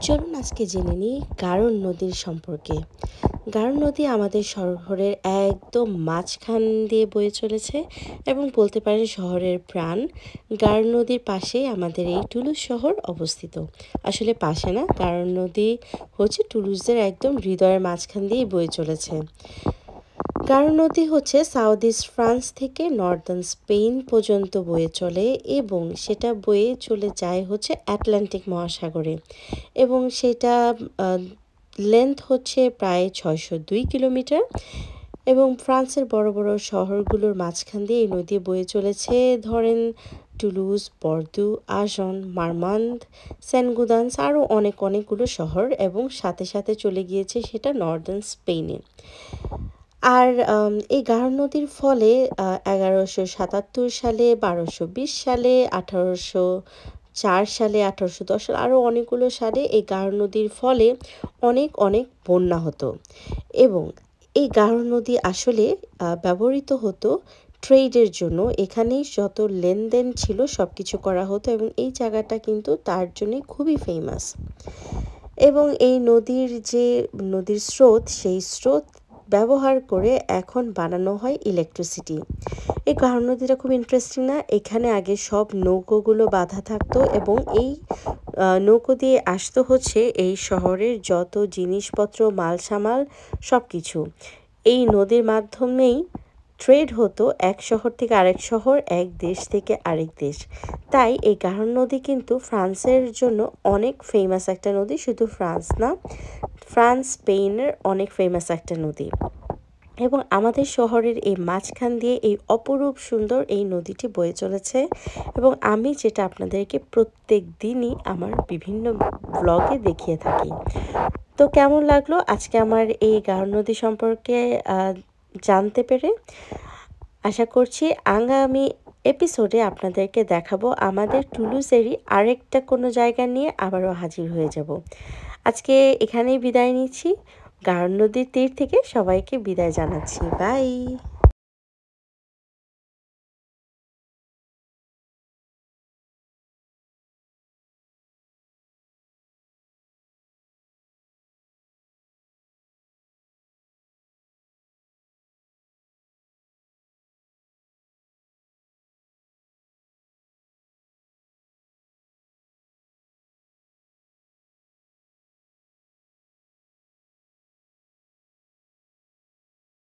চলুন আজকে জেনে নিই গারণ নদীর সম্পর্কে। গারণ নদী আমাদের শহরের একদম মাঝখান দিয়ে বয়ে চলেছে এবং বলতে পারেন শহরের প্রাণ। গারণ নদীর পাশেই আমাদের এই টুলুজ শহর অবস্থিত। আসলে পাশে না, গারণ নদী হচ্ছে টুলুজের একদম হৃদয়ের মাঝখান দিয়েই বয়ে চলেছে। গারো নদী হচ্ছে সাউথ ইস্ট ফ্রান্স থেকে নর্দার্ন স্পেন পর্যন্ত বয়ে চলে এবং সেটা বয়ে চলে যায় হচ্ছে আটলান্টিক মহাসাগরে এবং সেটা লেন্থ হচ্ছে প্রায় 602 কিলোমিটার এবং ফ্রান্সের বড় বড় শহরগুলোর মাঝখান দিয়ে এই নদী বয়ে চলেছে। ধরেন টুলুজ, বর্দু, আজন, মারমান্দ, সেনগুদান্স আরও অনেকগুলো শহর এবং সাথে সাথে চলে গিয়েছে সেটা নর্দার্ন স্পেনে। আর এই গারো নদীর ফলে 1177 সালে, 1220 সালে, 1804 সালে, 1810 সালে আরও অনেকগুলো সালে এই গারো নদীর ফলে অনেক বন্যা হতো এবং এই গারো নদী আসলে ব্যবহৃত হতো ট্রেডের জন্য। এখানেই যত লেনদেন ছিল সব কিছু করা হতো এবং এই জায়গাটা কিন্তু তার জন্যে খুবই ফেমাস। এবং এই নদীর স্রোত, সেই স্রোত ব্যবহার করে এখন বানানো হয় ইলেকট্রিসিটি। এই গারো নদীটা খুব ইন্টারেস্টিং না? এখানে আগে সব নৌকোগুলো বাঁধা থাকতো এবং এই নৌকো দিয়ে আসতো হচ্ছে এই শহরের যত জিনিসপত্র, মালসামাল সব কিছু। এই নদীর মাধ্যমেই ট্রেড হতো এক শহর থেকে আরেক শহর, এক দেশ থেকে আরেক দেশ। তাই এই গারো নদী কিন্তু ফ্রান্সের জন্য অনেক ফেমাস একটা নদী। শুধু ফ্রান্স না, ফ্রান্স স্পেনের অনেক ফেমাস একটা নদী। এবং আমাদের শহরের এই মাঝখান দিয়ে এই অপরূপ সুন্দর এই নদীটি বয়ে চলেছে এবং আমি যেটা আপনাদেরকে প্রত্যেক দিনই আমার বিভিন্ন ব্লগে দেখিয়ে থাকি। তো কেমন লাগলো আজকে আমার এই গারো নদী সম্পর্কে জানতে পেরে? আশা করছি আগামী এপিসোডে আপনাদেরকে দেখাবো আমাদের টুলুজেরই আরেকটা কোনো জায়গা নিয়ে আবারও হাজির হয়ে যাব। আজকে এখানেই বিদায় নিচ্ছি। গারো নদীর তীর থেকে সবাইকে বিদায় জানাচ্ছি। বাই।